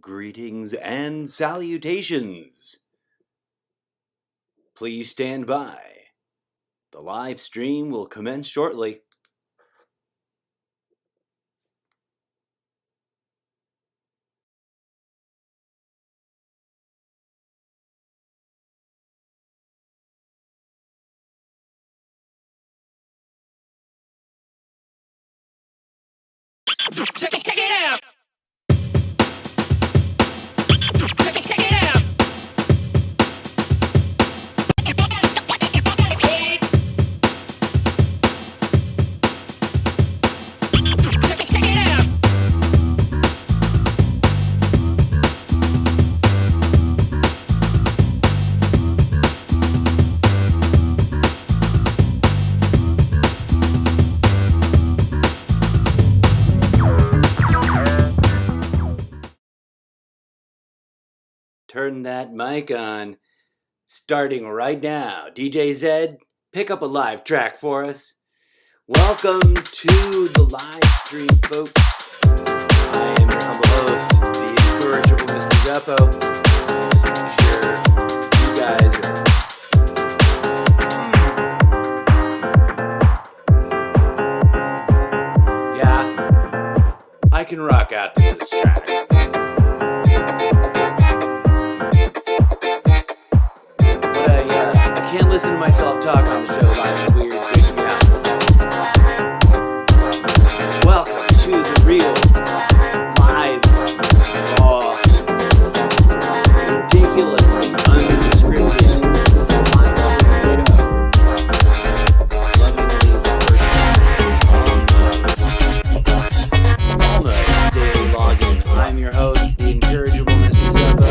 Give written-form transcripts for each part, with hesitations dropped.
Greetings and salutations. Please stand by. The live stream will commence shortly. Check it out! Turn that mic on. Starting right now. DJ Zed, pick up a live track for us. Welcome to the live stream, folks. I am your humble host, the Incorrigible MrZeppo. Just make sure you guys are... Yeah, I can rock out to this track. I can't listen to myself talk on the show live. It's weird. It freaks me out. Welcome to the real, live, raw, ridiculously unscripted live show. Lovingly, almost daily login. I'm your host, the Incorrigible MrZeppo.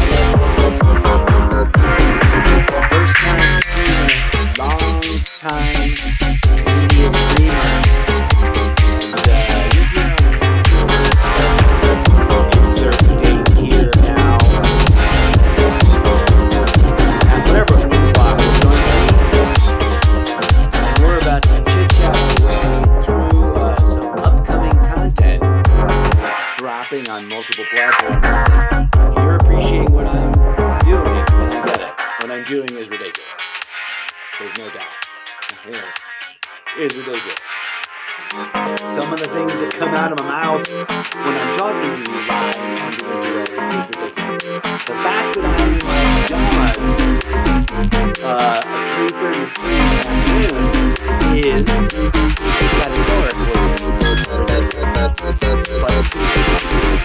Time video streamer, and insert date here now, and whatever o'clock is going to be. We're about to chit-chat our way through some upcoming content dropping on multiple platforms. If you're appreciating what I'm doing, then I get it. What I'm doing is ridiculous. There's no doubt. It is ridiculous. Some of the things that come out of my mouth when I'm talking to you live on the internet is ridiculous. The fact that I'm in my pajamas at 3:33 in the afternoon is categorically ridiculous. But it's just doing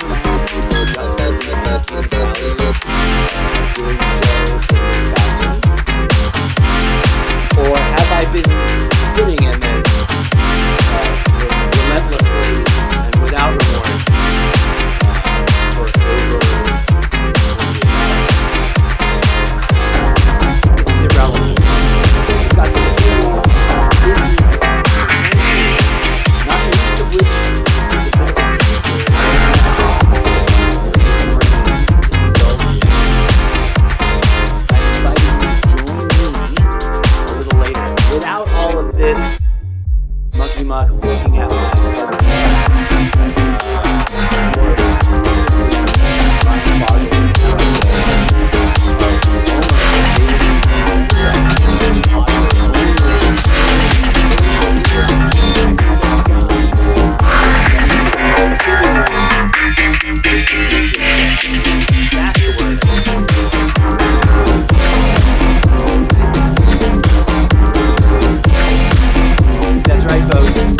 so for this fashion. Or have I been sitting in this relentlessly and without remorse for over 48 hours? It's irrelevant. We've got some serious business, not the least of which is a bit of a teaser. Without all of this monkey muck looking at my That's right, folks.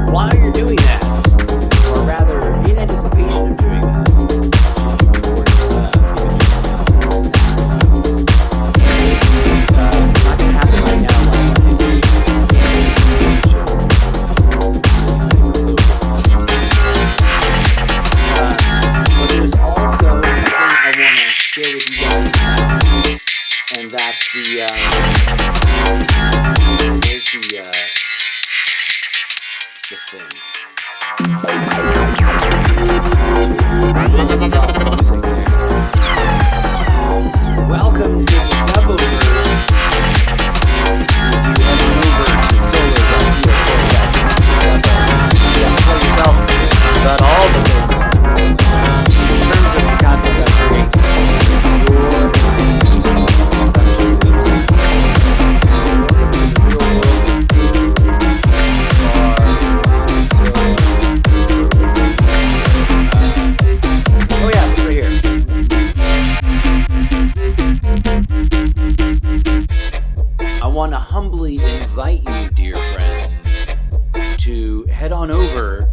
While you're doing that, or rather, in anticipation of doing that, it's not going to happen right now. But there's also something I want to share with you guys, and that's the thing. Welcome to the Zeppoverse. You head over to Solo.to. You have to tell yourself about all the things head on over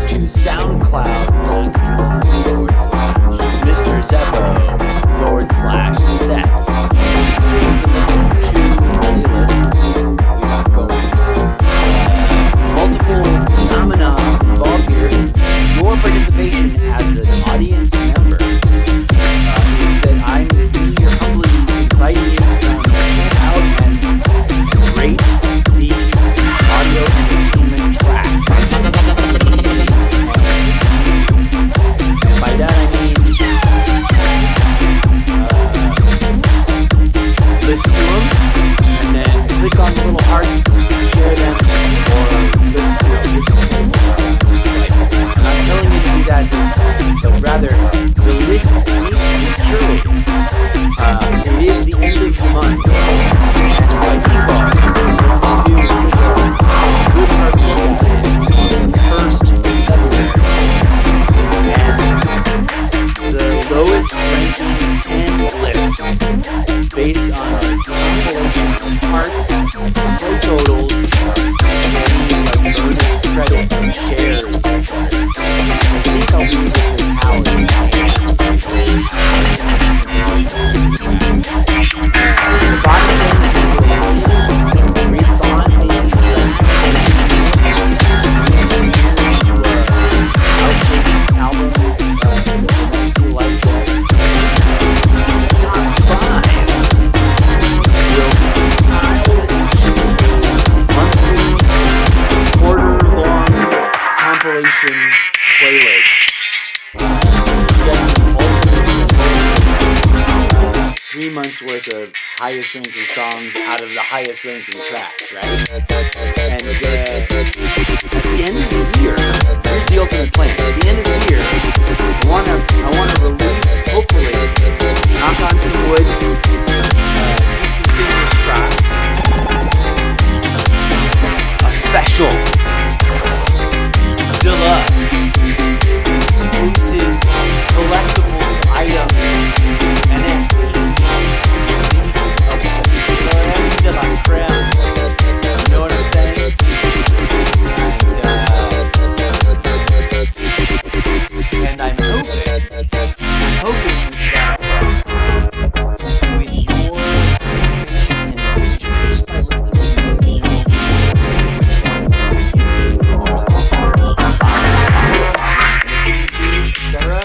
to soundcloud.com/MrZeppo/sets. So you can look at 2 playlists we got going. Multiple phenomena involved here. Your participation as an audience member is that I'm here humbly inviting you to check out and rate these audio entertainment tracks. And by that I mean listen to them and then click on the little hearts, share them, or listen to them. I'm not telling you to do that, but rather the list needs to be curated. It is the end of the month, and by default, what we want to do is take a good hard look at it on the 1st of February, and the lowest ranking 10 lists based on compilation parts, play totals, and like bonus credit and shares, etc. I think I'll be able to tally the bottom 10 rethought the outtakes album like the top 5 will compile into monthly, quarter-long compilation playlist. Just ultimately 3 months worth of highest ranking songs out of the highest ranking tracks, right? And at the end of the year, here's the ultimate plan. At the end of the year, I wanna release, hopefully, knock on some wood, keep some fingers crossed, a special deluxe exclusive collectible item NFT of creme de la creme. You know what I'm saying? And I'm hoping that with your engagement, just by listening to etc.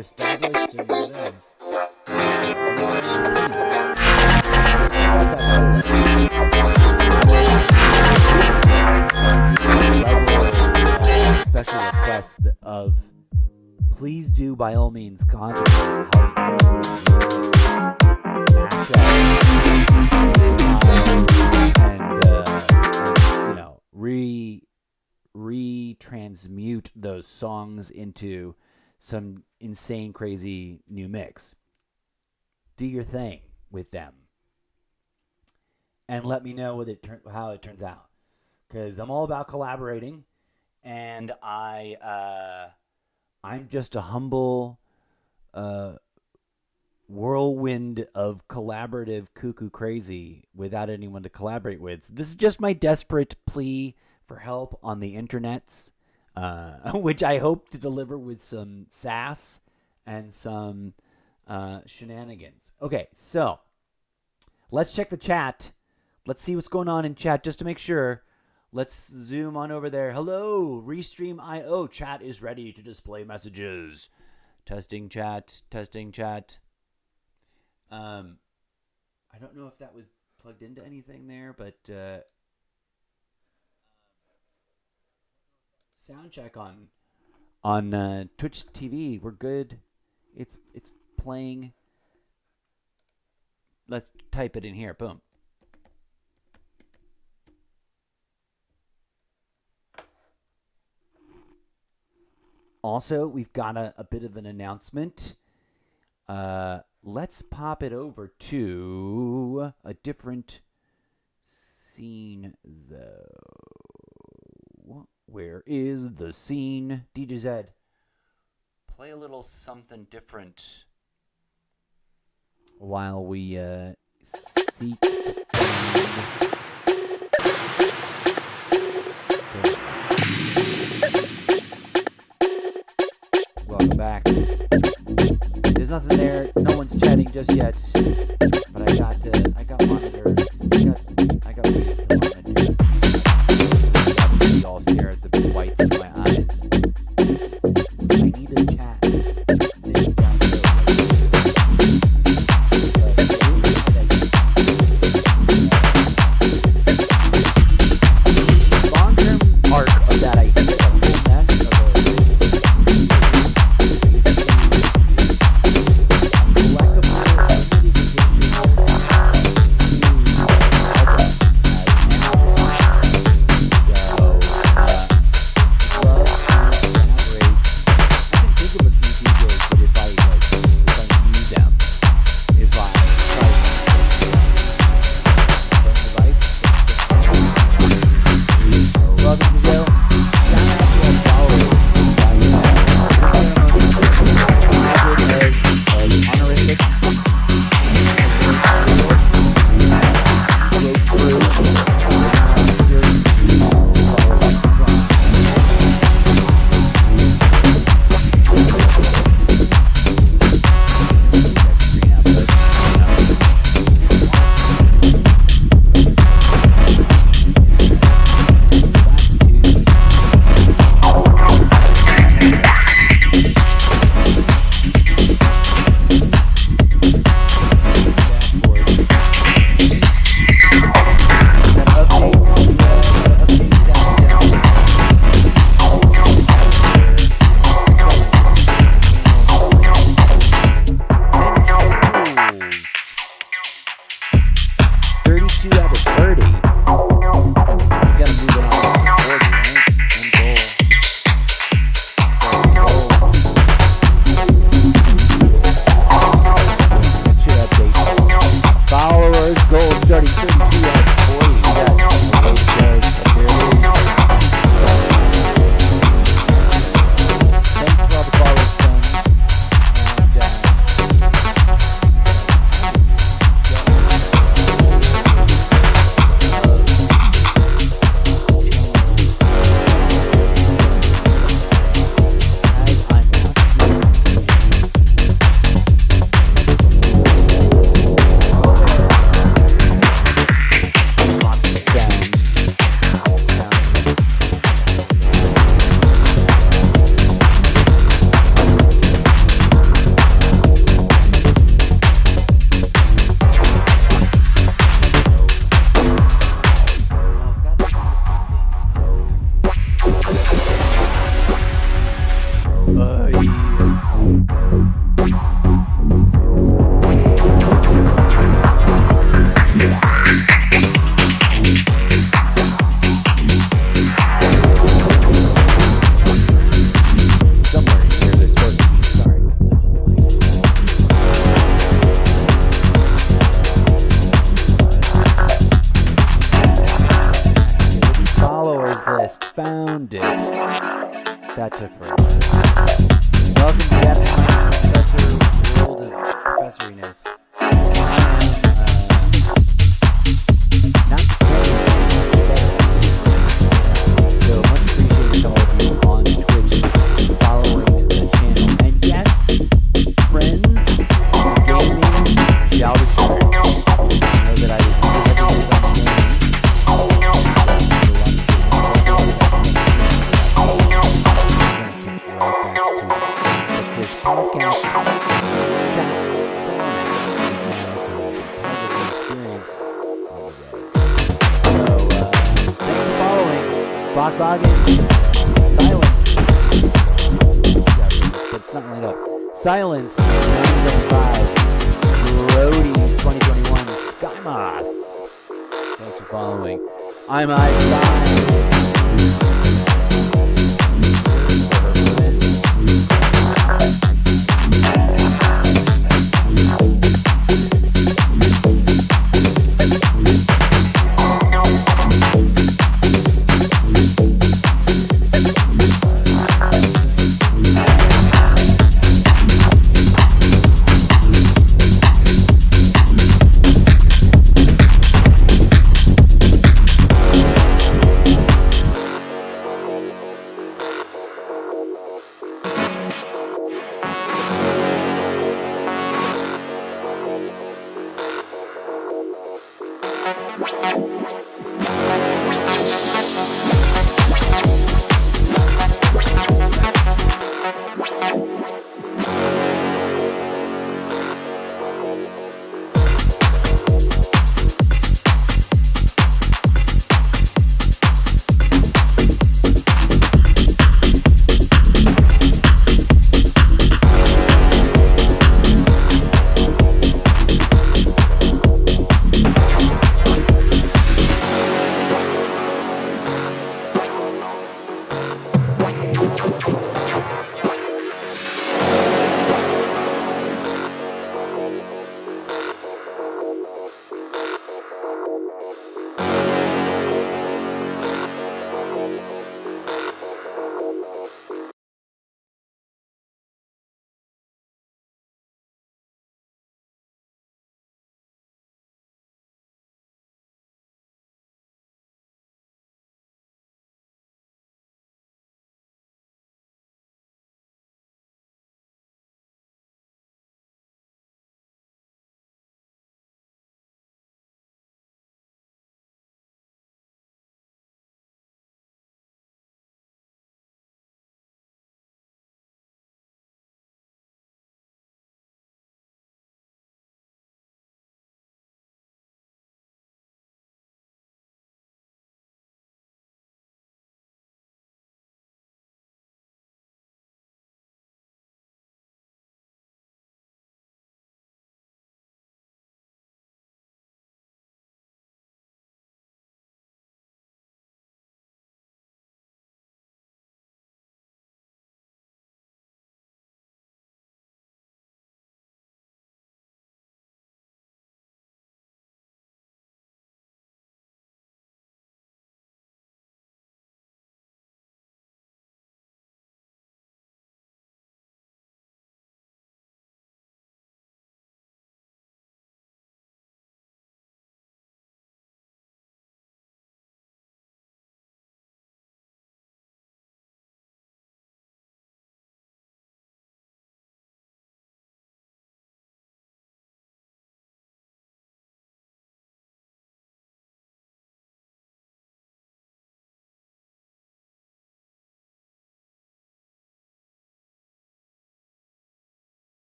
Established and what else? Special request of please do by all means contact how you match up and retransmute those songs into some insane, crazy new mix. Do your thing with them, and let me know how it turns out. Because I'm all about collaborating, and I'm just a humble whirlwind of collaborative cuckoo crazy without anyone to collaborate with. This is just my desperate plea for help on the internets. Which I hope to deliver with some sass and some shenanigans. Okay, so let's check the chat. Let's see what's going on in chat just to make sure. Let's zoom on over there. Hello, Restream.io. Chat is ready to display messages. Testing chat. I don't know if that was plugged into anything there, but sound check on Twitch TV. We're good. It's playing. Let's type it in here. Boom. Also, we've got a bit of an announcement. Let's pop it over to a different scene, though. Where is the scene? DJ Zed, play a little something different while we seek to find... Welcome back. There's nothing there. No one's chatting just yet. But I got monitors. I got ways to monitor. You all stare at the whites of my eyes. I need a chat thing down there. Long-term arc of that idea, the whole mess of a Rockboggin, Silence. But it's not lined up. Silence, 975. Brody, 2021. Skymoth. Thanks for following. I'm Einstein.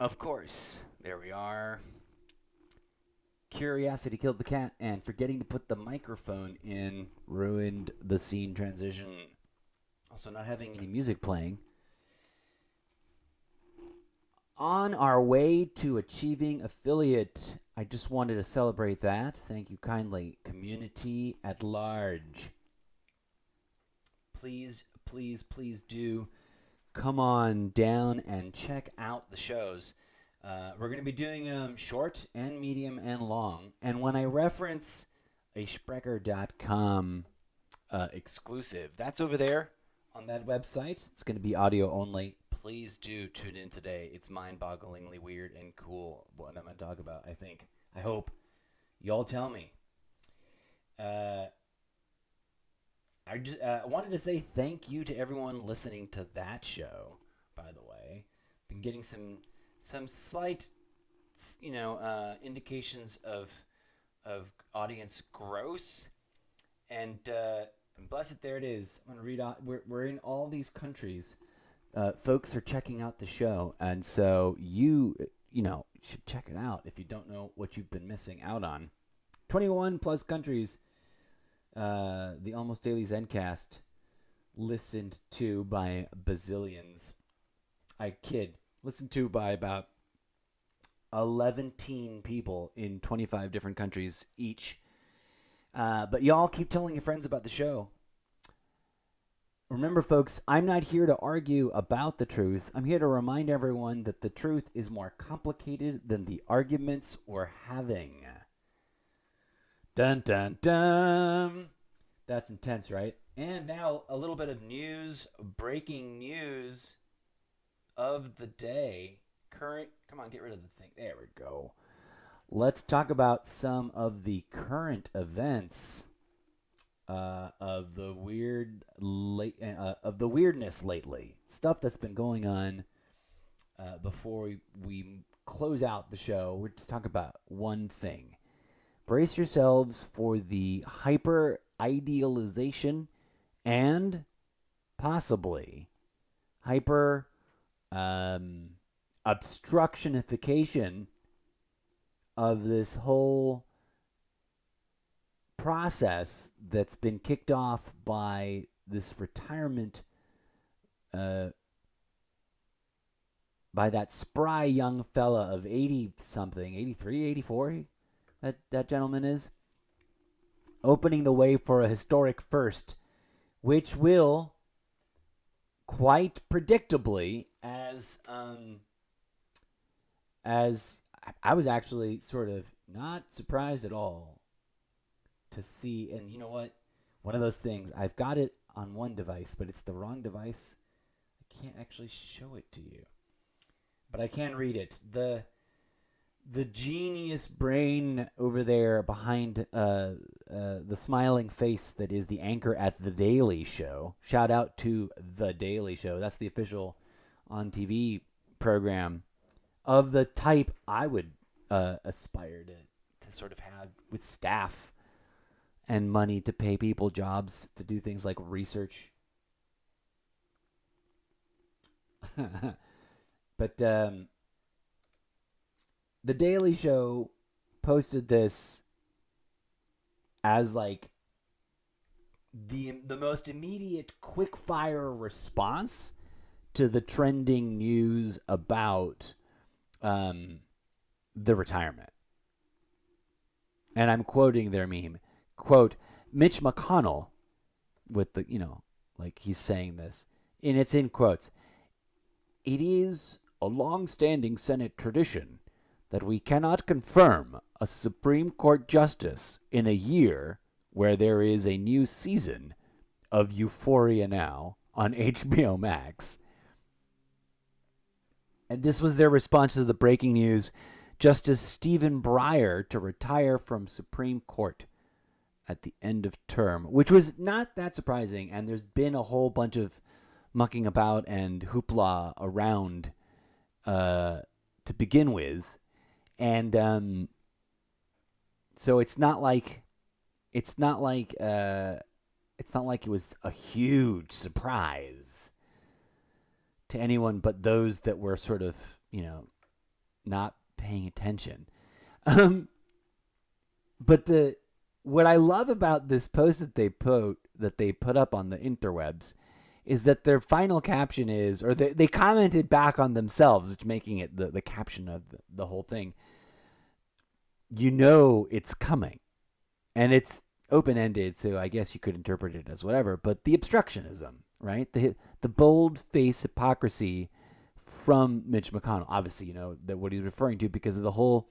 Of course, there we are. Curiosity killed the cat, and forgetting to put the microphone in ruined the scene transition. Also, not having any music playing. On our way to achieving affiliate, I just wanted to celebrate that. Thank you kindly, community at large. Please, please, please do come on down and check out the shows. We're going to be doing short and medium and long. And when I reference a Sprecher.com exclusive, that's over there on that website. It's going to be audio only. Please do tune in today. It's mind-bogglingly weird and cool what I'm going to talk about, I think. I hope. Y'all tell me. I just wanted to say thank you to everyone listening to that show, by the way. Been getting some slight, indications of audience growth, and And blessed, there it is. I'm going to read out. We're in all these countries. Folks are checking out the show. And so you should check it out if you don't know what you've been missing out on. 21 plus countries. The Almost Daily Zencast listened to by bazillions. I kid. Listened to by about 11 people in 25 different countries each. But y'all keep telling your friends about the show. Remember, folks, I'm not here to argue about the truth. I'm here to remind everyone that the truth is more complicated than the arguments we're having. Dun, dun, dun. That's intense, right? And now a little bit of news, breaking news of the day. Come on, get rid of the thing. There we go. Let's talk about some of the current events of the weirdness lately. Stuff that's been going on. Before we close out the show, we're just talking about one thing. Brace yourselves for the hyper idealization and possibly hyper obstructionification of this whole process that's been kicked off by this retirement by that spry young fella of 80 something, 83, 84, that gentleman is, opening the way for a historic first, which will quite predictably, as I was actually sort of not surprised at all to see, and you know what? One of those things, I've got it on one device, but it's the wrong device. I can't actually show it to you, but I can read it. The genius brain over there behind the smiling face that is the anchor at The Daily Show. Shout out to The Daily Show. That's the official on TV program of the type I would aspire to sort of have, with staff and money to pay people jobs to do things like research. But The Daily Show posted this as like the most immediate quick fire response to the trending news about the retirement. And I'm quoting their meme. Quote, Mitch McConnell, with the, like he's saying this, and it's in quotes. It is a long-standing Senate tradition that we cannot confirm a Supreme Court justice in a year where there is a new season of Euphoria Now on HBO Max. And this was their response to the breaking news. Justice Stephen Breyer to retire from Supreme Court at the end of term, which was not that surprising. And there's been a whole bunch of mucking about and hoopla around to begin with. And so it's not like it was a huge surprise to anyone but those that were sort of, not paying attention. But what I love about this post that they put up on the interwebs is that their final caption is, or they commented back on themselves, which making it the caption of the whole thing. It's coming. And it's open-ended, so I guess you could interpret it as whatever. But the obstructionism, right? The bold-faced hypocrisy from Mitch McConnell. Obviously, that what he's referring to because of the whole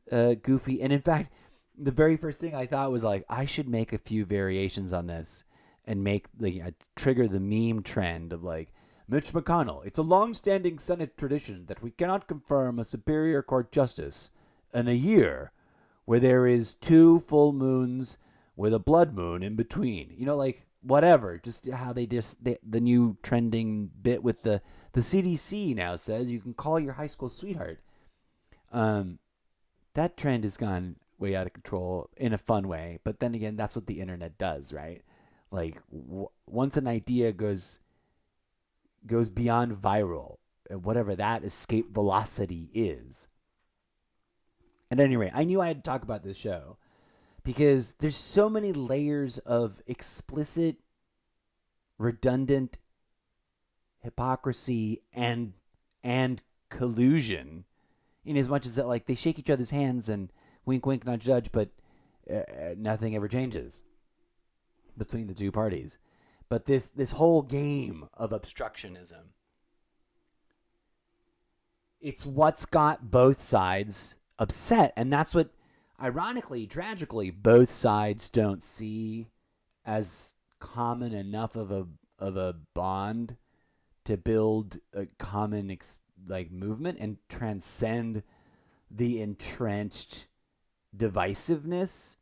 goofy. And in fact, the very first thing I thought was like, I should make a few variations on this and trigger the meme trend of like, Mitch McConnell, it's a long-standing Senate tradition that we cannot confirm a Superior Court justice in a year where there is 2 full moons with a blood moon in between. Whatever. Just how the new trending bit with the CDC now says you can call your high school sweetheart. That trend has gone way out of control in a fun way. But then again, that's what the internet does, right? Like once an idea goes beyond viral, whatever that escape velocity is. At any rate, I knew I had to talk about this show because there's so many layers of explicit, redundant hypocrisy and collusion, in as much as that, like, they shake each other's hands and wink, wink, nudge, nudge, but nothing ever changes between the two parties. But this whole game of obstructionism, it's what's got both sides upset, and that's what, ironically, tragically, both sides don't see as common enough of a bond to build a common movement and transcend the entrenched divisiveness.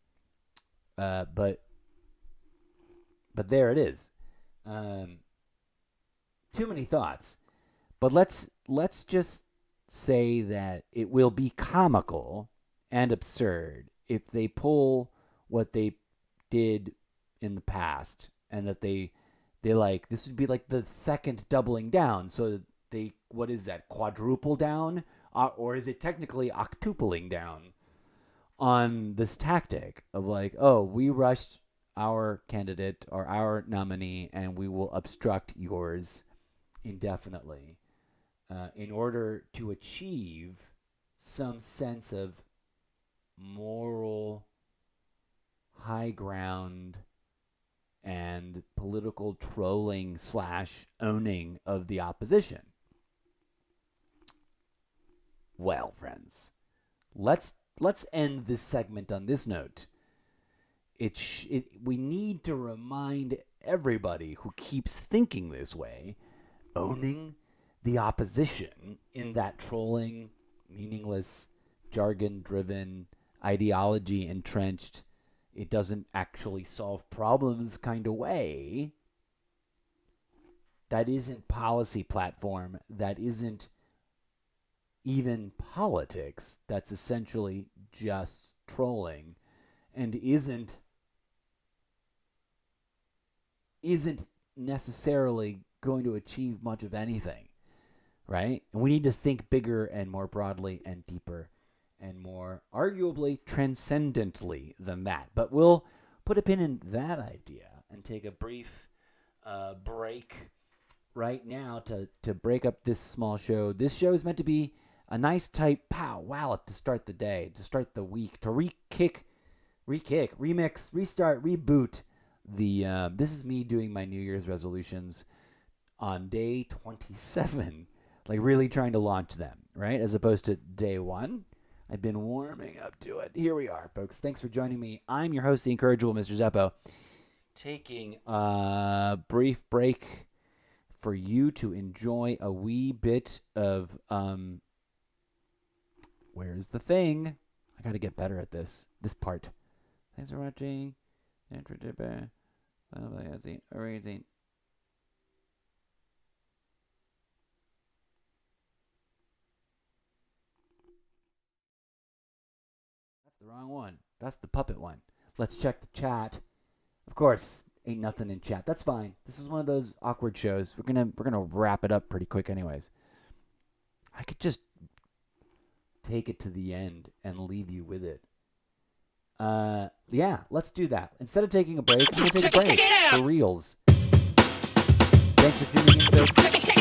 But there it is. Too many thoughts. But let's just say that it will be comical and absurd if they pull what they did in the past, and that they like, this would be like the second doubling down. So they, what is that, quadruple down? Or is it technically octupling down on this tactic of like, oh, we rushed our candidate or our nominee and we will obstruct yours indefinitely in order to achieve some sense of moral high ground and political trolling / owning of the opposition. Well, friends, let's end this segment on this note. We need to remind everybody who keeps thinking this way, owning the opposition in that trolling, meaningless, jargon-driven, ideology-entrenched, it doesn't actually solve problems kind of way. That isn't policy platform. That isn't even politics. That's essentially just trolling, and isn't necessarily going to achieve much of anything, right? And we need to think bigger and more broadly and deeper and more arguably transcendently than that. But we'll put a pin in that idea and take a brief break right now to break up this small show. This show is meant to be a nice tight wallop to start the day, to start the week, to remix, restart, reboot. This is me doing my New Year's resolutions on day 27, like really trying to launch them, right? As opposed to day 1. I've been warming up to it. Here we are, folks. Thanks for joining me. I'm your host, the Incorrigible MrZeppo, taking a brief break for you to enjoy a wee bit of, where's the thing? I got to get better at this part. Thanks for watching. Amazing. That's the wrong one. That's the puppet one. Let's check the chat. Of course, ain't nothing in chat. That's fine. This is one of those awkward shows. We're gonna wrap it up pretty quick anyways. I could just take it to the end and leave you with it. Yeah, let's do that. Instead of taking a break, we'll take a break for reals. Thanks for tuning in, folks.